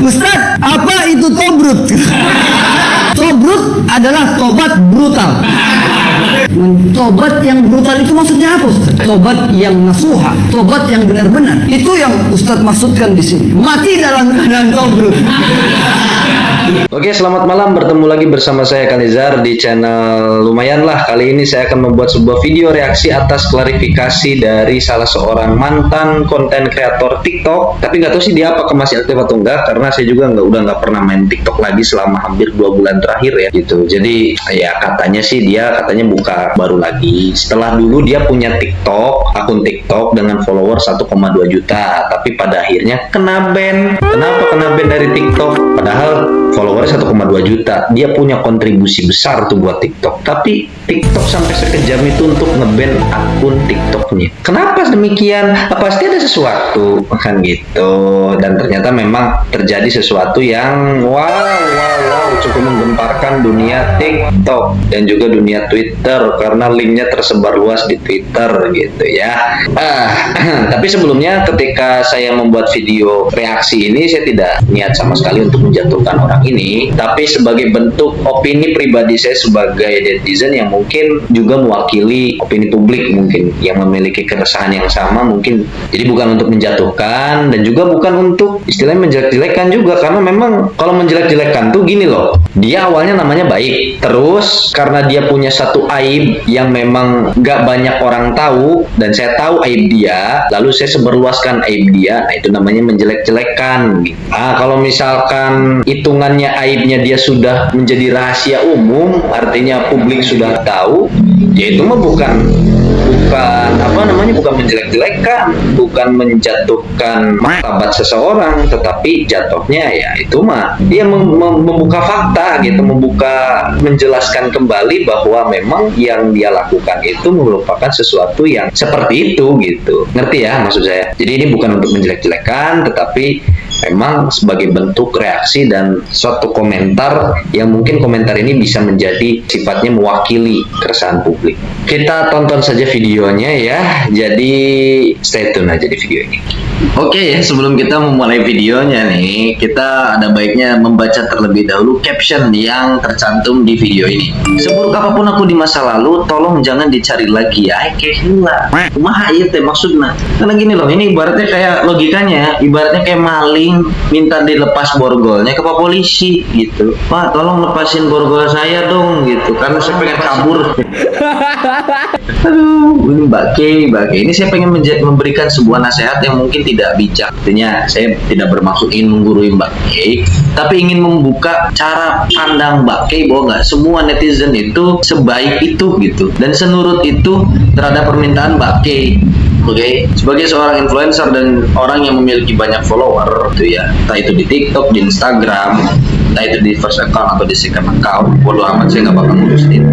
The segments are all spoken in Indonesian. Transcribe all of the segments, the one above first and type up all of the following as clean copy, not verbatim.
Ustaz, apa itu tobrut? Tobrut adalah tobat brutal. Tobat yang brutal itu maksudnya apa, Ustaz? Tobat yang nasuha, tobat yang benar-benar. Itu yang Ustaz maksudkan di sini. Mati dalam keadaan tobrut. Oke, selamat malam. Bertemu lagi bersama saya Kanizar di channel Lumayan Lah. Kali ini saya akan membuat sebuah video reaksi atas klarifikasi dari salah seorang mantan konten kreator TikTok. Tapi nggak tahu sih dia apakah masih aktif atau enggak, karena saya juga udah nggak pernah main TikTok lagi selama hampir 2 bulan terakhir ya gitu. Jadi ya katanya sih dia buka baru lagi. Setelah dulu dia punya TikTok, akun TikTok dengan follower 1,2 juta. Tapi pada akhirnya kena ban. Kenapa kena ban dari TikTok? Padahal followernya 1,2 juta. Dia punya kontribusi besar tuh buat TikTok. Tapi TikTok sampai sekejam itu untuk ngeban akun TikToknya. Kenapa demikian? Pasti ada sesuatu kan gitu. Dan ternyata memang terjadi sesuatu yang wow cukup menggemparkan dunia TikTok dan juga dunia Twitter, karena linknya tersebar luas di Twitter gitu ya. Tapi sebelumnya ketika saya membuat video reaksi ini, saya tidak niat sama sekali untuk menjatuhkan orang ini, tapi sebagai bentuk opini pribadi saya sebagai netizen yang mungkin juga mewakili opini publik mungkin yang memiliki keresahan yang sama mungkin. Jadi bukan untuk menjatuhkan dan juga bukan untuk istilahnya menjelek-jelekan juga, karena memang kalau menjelek-jelekan tuh gini loh, dia awalnya namanya baik, terus karena dia punya satu aib yang memang gak banyak orang tahu dan saya tahu aib dia, lalu saya seberluaskan aib dia, nah itu namanya menjelek-jelekan gitu. Kalau misalkan hitungannya aibnya dia sudah menjadi rahasia umum, artinya publik sudah tahu, ya itu mah bukan menjelek-jelekan, bukan menjatuhkan martabat seseorang, tetapi jatuhnya ya itu mah dia membuka fakta gitu, menjelaskan kembali bahwa memang yang dia lakukan itu merupakan sesuatu yang seperti itu gitu. Ngerti ya maksud saya? Jadi ini bukan untuk menjelek-jelekan, tetapi memang sebagai bentuk reaksi dan suatu komentar yang mungkin komentar ini bisa menjadi sifatnya mewakili keresahan publik. Kita tonton saja videonya ya, jadi stay tune aja di video ini. Oke ya, sebelum kita memulai videonya nih, kita ada baiknya membaca terlebih dahulu caption yang tercantum di video ini. Seburuk apapun aku di masa lalu, tolong jangan dicari lagi ya. Kayak gila. Kumaha ieu teh maksudna? Karena gini loh, ini ibaratnya kayak logikanya, ibaratnya kayak maling minta dilepas borgolnya ke Pak Polisi gitu. Pak, tolong lepasin borgol saya dong gitu, karena saya pengen kabur. Aduh, ini Mbak Kay, ini saya pengen memberikan sebuah nasihat yang mungkin tidak bijak. Artinya saya tidak bermaksud ingin menggurui Mbak Kay, tapi ingin membuka cara pandang Mbak Kay bahwa nggak semua netizen itu sebaik itu gitu dan senurut itu terhadap permintaan Mbak Kay. Oke, sebagai seorang influencer dan orang yang memiliki banyak follower gitu ya, entah itu di TikTok, di Instagram, entah itu di first account atau di second account, bodo amat, saya nggak bakal ngurusin itu.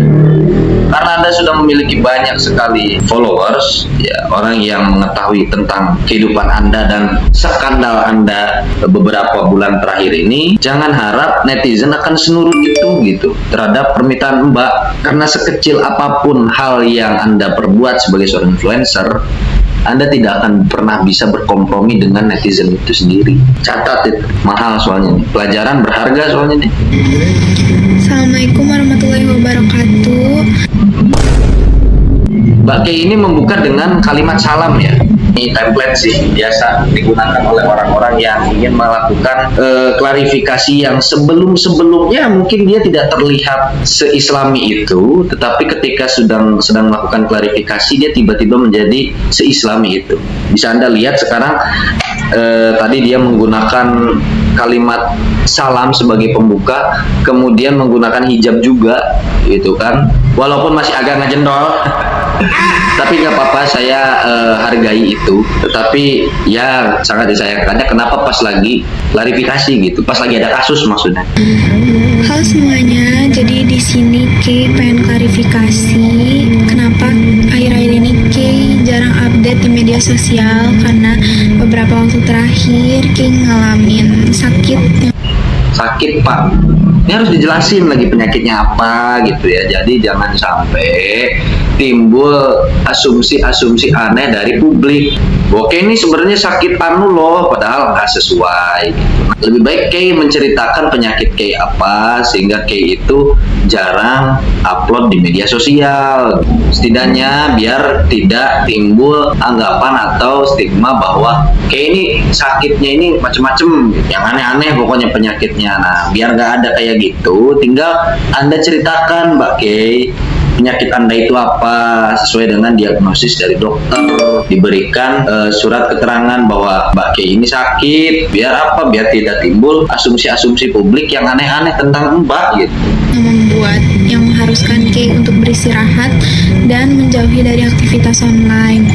Karena Anda sudah memiliki banyak sekali followers, ya, orang yang mengetahui tentang kehidupan Anda dan skandal Anda beberapa bulan terakhir ini, jangan harap netizen akan senurut itu gitu terhadap permintaan Mbak, karena sekecil apapun hal yang Anda perbuat sebagai seorang influencer, Anda tidak akan pernah bisa berkompromi dengan netizen itu sendiri. Catat itu, mahal soalnya nih. Pelajaran berharga soalnya nih. Assalamualaikum warahmatullahi wabarakatuh. Mbak Kay ini membuka dengan kalimat salam ya. Ini template sih, biasa digunakan oleh orang-orang yang ingin melakukan klarifikasi yang sebelum-sebelumnya mungkin dia tidak terlihat seislami itu, tetapi ketika sedang melakukan klarifikasi dia tiba-tiba menjadi seislami itu. Bisa Anda lihat sekarang tadi dia menggunakan kalimat salam sebagai pembuka, kemudian menggunakan hijab juga gitu kan, walaupun masih agak ngejendol. Tapi nggak apa-apa, saya hargai itu. Tetapi ya sangat disayangkannya kenapa pas lagi klarifikasi gitu, pas lagi ada kasus maksudnya. Halo semuanya, jadi di sini Kay pengen klarifikasi kenapa akhir-akhir ini Kay jarang update di media sosial, karena beberapa waktu terakhir Kay ngalamin sakit. Sakit Pak, ini harus dijelasin lagi penyakitnya apa gitu ya. Jadi jangan sampai timbul asumsi-asumsi aneh dari publik. Oke, ini sebenarnya sakit anu loh, padahal nggak sesuai. Lebih baik Kay menceritakan penyakit Kay apa, sehingga Kay itu jarang upload di media sosial. Setidaknya biar tidak timbul anggapan atau stigma bahwa Kay ini sakitnya ini macem-macem, yang aneh-aneh pokoknya penyakitnya. Nah, biar nggak ada kayak gitu, tinggal Anda ceritakan Mbak Kay, penyakit Anda itu apa sesuai dengan diagnosis dari dokter, diberikan surat keterangan bahwa Mbak Kay ini sakit, biar apa? Biar tidak timbul asumsi-asumsi publik yang aneh-aneh tentang Mbak gitu. Yang mengharuskan Kay untuk beristirahat dan menjauhi dari aktivitas online.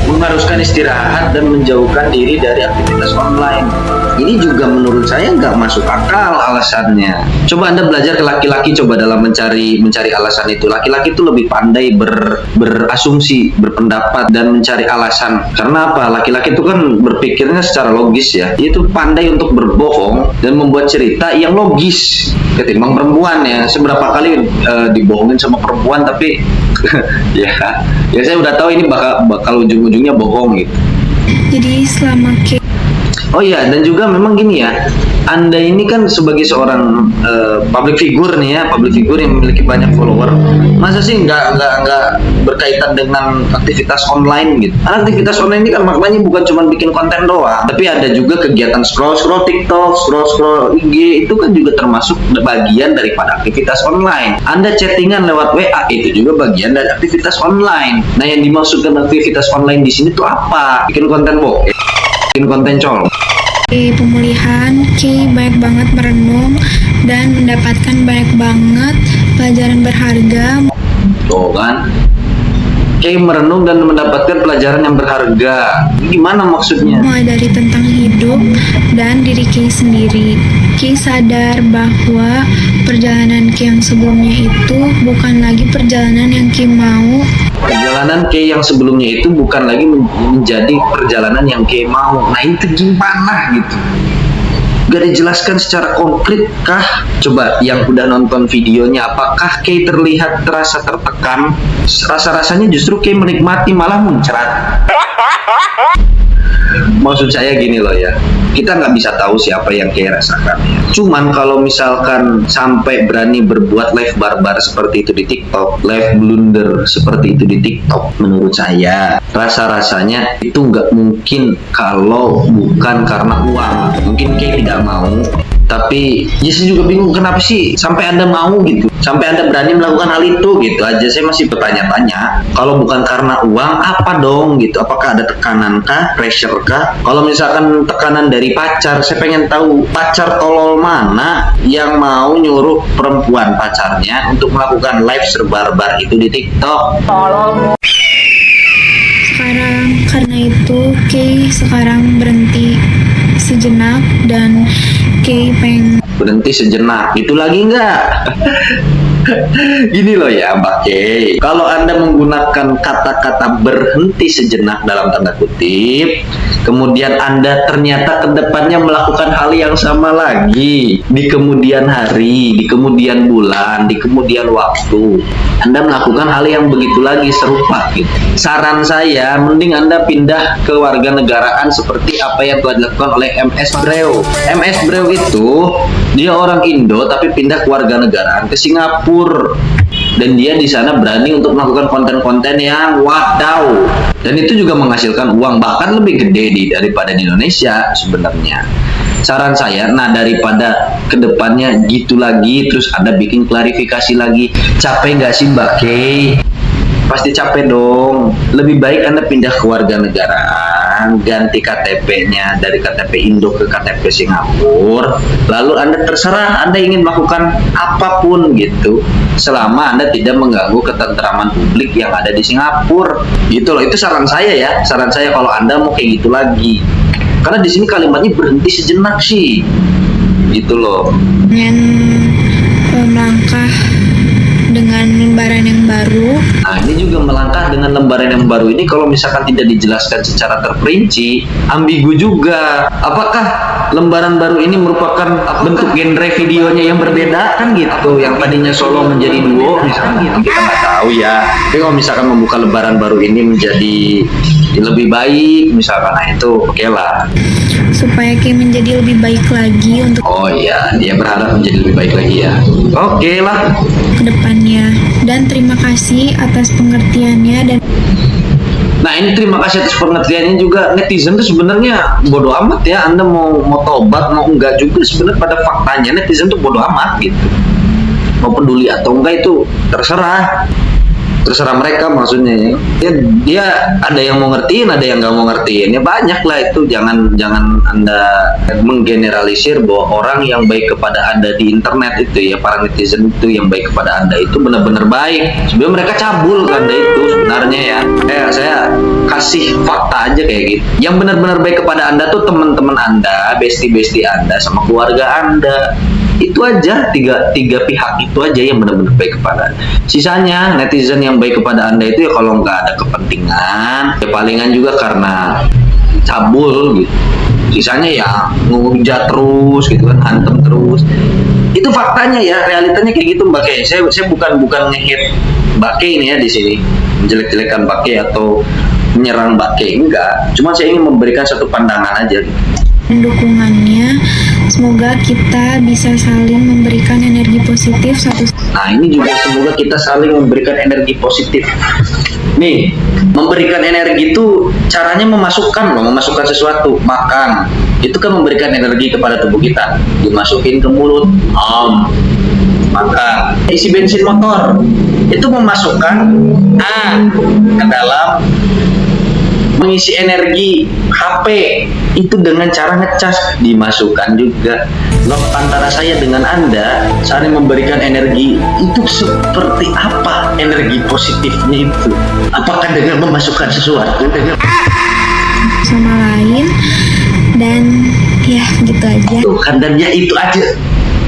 Mengharuskan istirahat dan menjauhkan diri dari aktivitas online. Ini juga menurut saya nggak masuk akal alasannya. Coba Anda belajar ke laki-laki, coba dalam mencari alasan itu. Laki-laki itu lebih pandai berasumsi, berpendapat, dan mencari alasan. Karena apa? Laki-laki itu kan berpikirnya secara logis ya. Dia itu pandai untuk berbohong dan membuat cerita yang logis ketimbang perempuan ya. Seberapa kali dibohongin sama perempuan, tapi ya saya udah tahu ini bakal ujung-ujungnya bohong gitu. Jadi selama Kay Oh iya, dan juga memang gini ya, Anda ini kan sebagai seorang public figure nih ya, public figure yang memiliki banyak follower, masa sih nggak berkaitan dengan aktivitas online gitu? Karena aktivitas online ini kan maknanya bukan cuma bikin konten doang, tapi ada juga kegiatan scroll TikTok, scroll IG, itu kan juga termasuk bagian daripada aktivitas online. Anda chattingan lewat WA, itu juga bagian dari aktivitas online. Nah, yang dimaksudkan aktivitas online di sini tuh apa? Bikin konten bokeh, bikin konten colok. Pemulihan, Kay banyak banget merenung dan mendapatkan banyak banget pelajaran berharga. Tuh kan, Kay merenung dan mendapatkan pelajaran yang berharga. Gimana maksudnya? Mulai dari tentang hidup dan diri Kay sendiri. Kay sadar bahwa perjalanan Kay yang sebelumnya itu bukan lagi perjalanan yang Kay mau. Perjalanan Kay yang sebelumnya itu bukan lagi menjadi perjalanan yang Kay mau. Nah, itu gimana gitu? Gak dijelaskan secara konkret kah? Coba yang udah nonton videonya, apakah Kay terlihat terasa tertekan? Rasa-rasanya justru Kay menikmati, malah muncrat. Maksud saya gini loh ya, kita nggak bisa tahu siapa yang Kay rasakan ya. Cuman kalau misalkan sampai berani berbuat live barbar seperti itu di TikTok, live blunder seperti itu di TikTok, menurut saya rasa-rasanya itu nggak mungkin kalau bukan karena uang. Mungkin Kay tidak mau, tapi ya saya juga bingung kenapa sih sampai Anda mau gitu, sampai Anda berani melakukan hal itu gitu aja. Saya masih bertanya-tanya, kalau bukan karena uang apa dong gitu? Apakah ada tekanan kah, pressure kah? Kalau misalkan tekanan dari pacar, saya pengen tahu pacar tolol mana yang mau nyuruh perempuan pacarnya untuk melakukan live serbarbar itu di TikTok. Sekarang karena itu Kay sekarang berhenti sejenak dan Kay pengen Berhenti sejenak, itu lagi nggak? Gini loh ya Mbak Kay, kalau Anda menggunakan kata-kata berhenti sejenak dalam tanda kutip, kemudian Anda ternyata kedepannya melakukan hal yang sama lagi di kemudian hari, di kemudian bulan, di kemudian waktu, Anda melakukan hal yang begitu lagi serupa gitu. Saran saya, mending Anda pindah ke warganegaraan seperti apa yang telah dilakukan oleh MS Breu. MS Breu itu dia orang Indo tapi pindah ke warganegaraan ke Singapura, dan dia di sana berani untuk melakukan konten-konten yang wadaw, dan itu juga menghasilkan uang bahkan lebih gede daripada di Indonesia sebenarnya. Saran saya, nah daripada kedepannya gitu lagi terus Anda bikin klarifikasi lagi, capek nggak sih Mbak Kay? Pasti capek dong. Lebih baik Anda pindah ke warganegaraan, ganti KTP-nya dari KTP Indo ke KTP Singapura, lalu Anda terserah Anda ingin melakukan apapun gitu, selama Anda tidak mengganggu ketentraman publik yang ada di Singapura gitu loh. Itu saran saya ya, saran saya kalau Anda mau kayak gitu lagi, karena di sini kalimatnya berhenti sejenak sih gitu loh. melangkah dengan lembaran yang baru. Nah, ini juga melangkah dengan lembaran yang baru ini kalau misalkan tidak dijelaskan secara terperinci, ambigu juga. Apakah lembaran baru ini merupakan bentuk genre videonya yang berbeda kan gitu, yang tadinya solo menjadi duo misalkan gitu, kita nggak tahu ya. Tapi kalau misalkan membuka lembaran baru ini menjadi lebih baik misalkan, nah itu oke lah. supaya Kay menjadi lebih baik lagi untuk Oh iya, dia berharap menjadi lebih baik lagi ya. Oke lah. kedepannya. Dan terima kasih atas pengertiannya dan Nah ini terima kasih atas pengertiannya juga. Netizen tuh sebenarnya bodoh amat ya. Anda mau tobat mau enggak juga sebenarnya, pada faktanya netizen tuh bodoh amat gitu. Mau peduli atau enggak itu terserah mereka, maksudnya ya. Dia ada yang mau ngertiin, ada yang nggak mau ngertiin, ya banyak lah itu. Jangan Anda menggeneralisir bahwa orang yang baik kepada Anda di internet itu ya, para netizen itu yang baik kepada Anda itu benar-benar baik. Sebenarnya mereka cabul ke Anda itu sebenarnya ya. Saya kasih fakta aja kayak gitu. Yang benar-benar baik kepada Anda tuh teman-teman Anda, bestie Anda, sama keluarga Anda. Itu aja, tiga pihak itu aja yang benar-benar baik kepada Anda. Sisanya netizen yang baik kepada Anda itu ya kalau nggak ada kepentingan ya palingan juga karena cabul gitu. Sisanya ya ngehujat terus gitu kan, hantem terus. Itu faktanya ya, realitanya kayak gitu Mbak Kay. Saya bukan nge-hate Mbak Kay ini ya di sini, menjelek-jelekan Mbak Kay atau menyerang Mbak Kay, enggak. Cuma saya ingin memberikan satu pandangan aja gitu. dukungannya. Semoga kita bisa saling memberikan energi positif satu. Nah ini juga semoga kita saling memberikan energi positif. Nih, memberikan energi itu caranya memasukkan sesuatu, makan. Itu kan memberikan energi kepada tubuh kita. Dimasukin ke mulut, makan. Isi bensin motor, itu memasukkan ke dalam. Mengisi energi HP itu dengan cara ngecas, dimasukkan juga. Loh, antara saya dengan Anda saling memberikan energi itu seperti apa energi positifnya itu? Apakah dengan memasukkan sesuatu sama lain, dan ya gitu aja. Tuh kan, dan ya itu aja.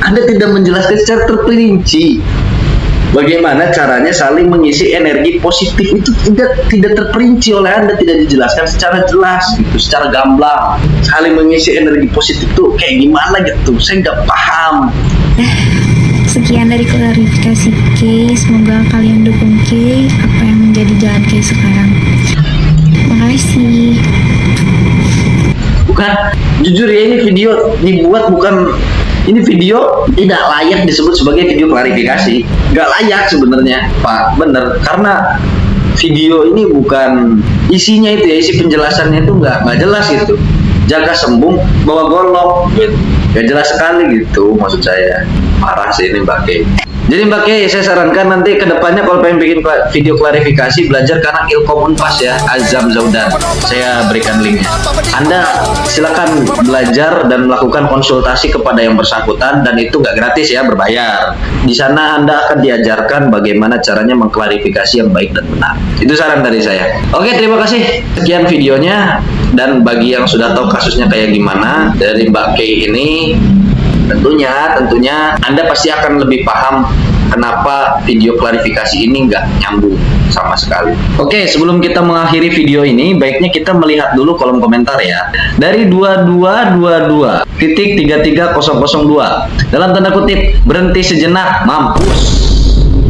Anda tidak menjelaskan secara terperinci bagaimana caranya saling mengisi energi positif, itu tidak terperinci oleh Anda, tidak dijelaskan secara jelas gitu, secara gamblang. Saling mengisi energi positif itu kayak gimana gitu, saya nggak paham. Sekian dari klarifikasi Kay. Semoga kalian dukung Kay apa yang menjadi jalan Kay sekarang. Makasih. Bukan, jujur ya, ini video dibuat bukan, ini video tidak layak disebut sebagai video klarifikasi. Nggak layak sebenarnya Pak, bener. Karena video ini bukan isinya itu ya, isi penjelasannya itu nggak jelas gitu. Jaga sembung bawa golok gitu, nggak jelas sekali gitu maksud saya. Parah sih ini Mbak Kay. Jadi Mbak Kay, saya sarankan nanti ke depannya kalau pengen bikin video klarifikasi, belajar ke anak Ilkom Unpas ya, Azam Zaudan. Saya berikan linknya. Anda silakan belajar dan melakukan konsultasi kepada yang bersangkutan, dan itu nggak gratis ya, berbayar. Di sana Anda akan diajarkan bagaimana caranya mengklarifikasi yang baik dan benar. Itu saran dari saya. Oke, terima kasih. Sekian videonya, dan bagi yang sudah tahu kasusnya kayak gimana dari Mbak Kay ini, tentunya Anda pasti akan lebih paham kenapa video klarifikasi ini nggak nyambung sama sekali. Oke, sebelum kita mengakhiri video ini, baiknya kita melihat dulu kolom komentar ya. Dari 2222.33002 dalam tanda kutip, berhenti sejenak, mampus.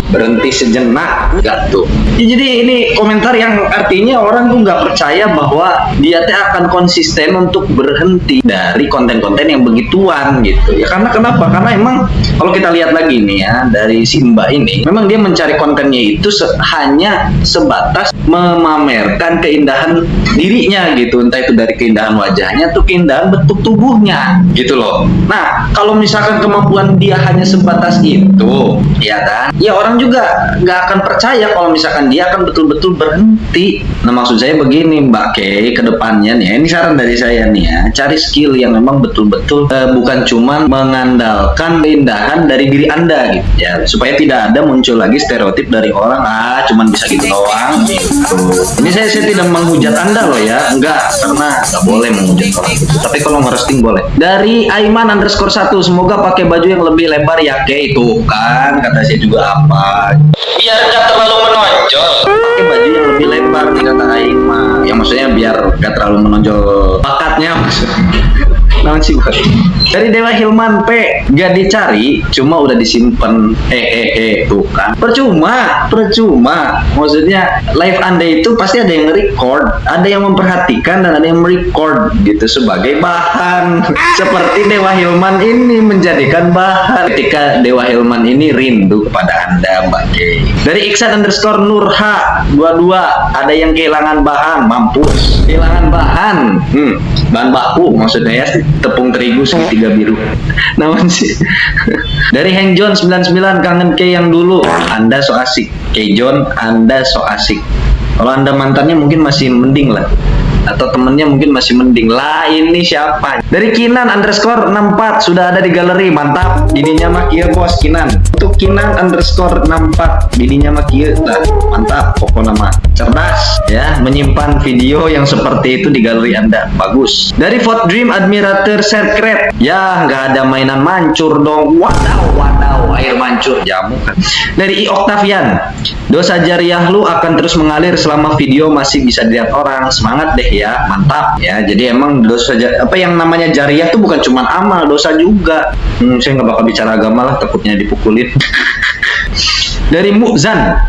Berhenti sejenak, enggak tuh. Ya, jadi ini komentar yang artinya orang tuh nggak percaya bahwa dia teh akan konsisten untuk berhenti dari konten-konten yang begituan gitu. Ya karena kenapa? Karena emang kalau kita lihat lagi nih ya, dari si Mbak ini, memang dia mencari kontennya itu hanya sebatas memamerkan keindahan dirinya gitu, entah itu dari keindahan wajahnya atau keindahan bentuk tubuhnya gitu loh. Nah, kalau misalkan kemampuan dia hanya sebatas itu, ya kan? Ya orang juga nggak akan percaya kalau misalkan dia akan betul-betul berhenti. Nah maksud saya begini Mbak Kay, ke depannya nih, ini saran dari saya nih ya, cari skill yang memang betul-betul bukan cuman mengandalkan keindahan dari diri Anda gitu ya, supaya tidak ada muncul lagi stereotip dari orang cuman bisa gitu doang gitu. Ini saya tidak menghujat Anda loh ya, enggak, karena nggak boleh menghujat orang gitu, tapi kalau ngerosting boleh. Dari Aiman_1, semoga pakai baju yang lebih lebar ya Kay. Itu kan kata saya juga apa, biar gak terlalu menonjol, pakai baju yang lebih lebar nih kata Aiman. Yang maksudnya biar gak terlalu menonjol bakatnya maksudnya. naon sih Bang? Dari Dewa Hilman P gak dicari, cuma udah disimpan. Tuh kan. Percuma. Maksudnya live Anda itu pasti ada yang record, ada yang memperhatikan dan ada yang merecord gitu sebagai bahan. Seperti Dewa Hilman ini menjadikan bahan ketika Dewa Hilman ini rindu kepada Anda Mbak K. Dari Iksan_Nurha 22, ada yang kehilangan bahan, mampus. Kehilangan bahan. Bahan baku maksudnya ya, tepung terigu segitiga biru. Namun sih. Dari Heng John 99, kangen K yang dulu. Anda so asik. K John, Anda so asik. Kalau Anda mantannya mungkin masih mending lah, atau temennya mungkin masih mending lah. Ini siapa? Dari Kinan_64 sudah ada di galeri, mantap. Bininya mah kieu bos Kinan. Untuk Kinan_64 bininya mah kieu lah, mantap. Pokoknya mah cerdas ya, menyimpan video yang seperti itu di galeri Anda, bagus. Dari Fort Dream Admirator Secret, ya nggak ada mainan mancur dong. Wadaw, air mancur jamu kan. Dari I Octavian, dosa jariah lu akan terus mengalir selama video masih bisa dilihat orang. Semangat deh ya, mantap ya. Jadi emang dosa apa yang namanya jariah tuh bukan cuma amal, dosa juga. Saya nggak bakal bicara agama lah, takutnya dipukulin. Dari Muzan,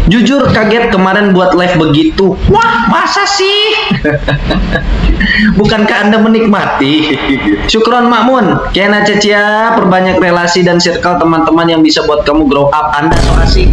jujur kaget kemarin buat live begitu. Wah, masa sih? Bukankah Anda menikmati? Syukron Makmun, Kiana Cecia, perbanyak relasi dan circle teman-teman yang bisa buat kamu grow up. Anda so asik.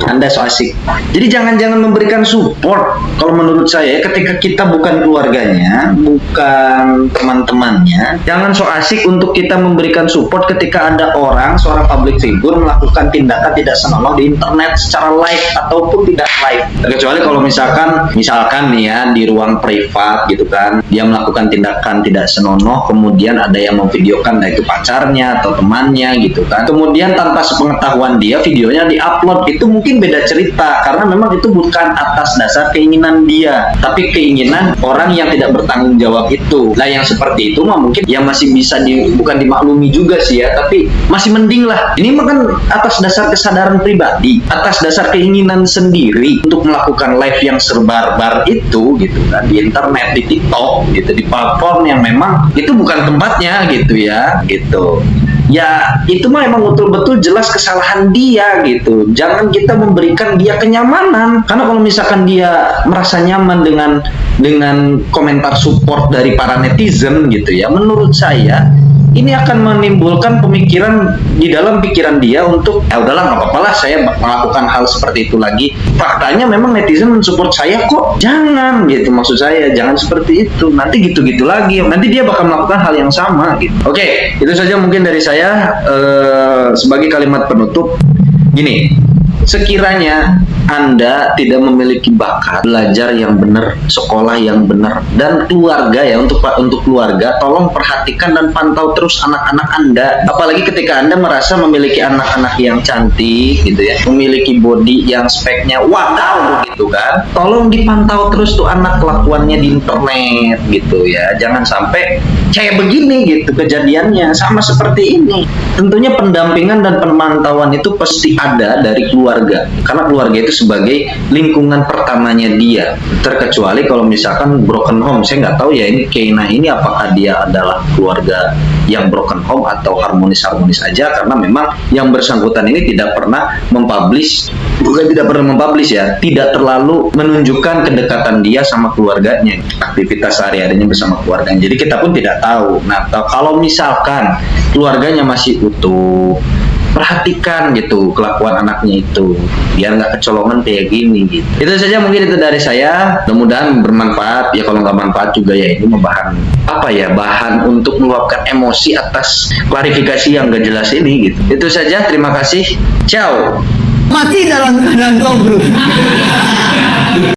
Anda so asik. Jadi jangan memberikan support. Kalau menurut saya, ketika kita bukan keluarganya, bukan teman-temannya, jangan so asik untuk kita memberikan support ketika ada orang, seorang public figure melakukan tindakan tidak senonoh di internet secara live ataupun tidak live. Kecuali kalau misalkan nih ya, di ruang privat gitu kan, dia melakukan tindakan tidak senonoh, kemudian ada yang memvideokan, nah itu pacarnya atau temannya gitu kan. Kemudian tanpa sepengetahuan dia, videonya diupload, itu mungkin beda cerita, karena memang itu bukan atas dasar keinginan dia, tapi keinginan orang yang tidak bertanggung jawab itu. Nah yang seperti itu mah mungkin ya masih bisa bukan dimaklumi juga sih ya, tapi masih mending lah. Ini mah kan atas dasar kesadaran pribadi, atas dasar keinginan sendiri untuk melakukan live yang serbarbar itu gitu kan, di internet, di TikTok gitu, di platform yang memang itu bukan tempatnya gitu ya, gitu. Ya itu mah emang betul-betul jelas kesalahan dia gitu. Jangan kita memberikan dia kenyamanan, karena kalau misalkan dia merasa nyaman dengan komentar support dari para netizen gitu ya, menurut saya ini akan menimbulkan pemikiran di dalam pikiran dia untuk ya udahlah nggak apa-apa lah saya melakukan hal seperti itu lagi. Faktanya memang netizen mensupport saya kok. Jangan gitu, maksud saya jangan seperti itu. Nanti gitu-gitu lagi, nanti dia bakal melakukan hal yang sama gitu. Oke, itu saja mungkin dari saya sebagai kalimat penutup. Gini, sekiranya Anda tidak memiliki bakat belajar yang benar, sekolah yang benar, dan keluarga ya, untuk keluarga tolong perhatikan dan pantau terus anak-anak Anda. Apalagi ketika Anda merasa memiliki anak-anak yang cantik gitu ya, memiliki body yang speknya wadaw gitu kan, tolong dipantau terus tuh anak kelakuannya di internet gitu ya. Jangan sampai kayak begini gitu kejadiannya, sama seperti ini. Tentunya pendampingan dan pemantauan itu pasti ada dari keluarga, karena keluarga itu sebagai lingkungan pertamanya dia. Terkecuali kalau misalkan broken home, saya nggak tahu ya ini Keina ini apakah dia adalah keluarga yang broken home atau harmonis-harmonis aja, karena memang yang bersangkutan ini tidak pernah mempublish, bukan tidak pernah mempublish ya, tidak terlalu menunjukkan kedekatan dia sama keluarganya, aktivitas sehari-harinya bersama keluarganya. Jadi kita pun tidak tahu. Nah, kalau misalkan keluarganya masih utuh, perhatikan gitu kelakuan anaknya itu biar nggak kecolongan kayak gini gitu. Itu saja mungkin itu dari saya, mudah-mudahan bermanfaat ya. Kalau nggak manfaat juga ya ini bahan bahan untuk meluapkan emosi atas klarifikasi yang nggak jelas ini gitu. Itu saja, terima kasih, ciao. Mati dalam keadaan kau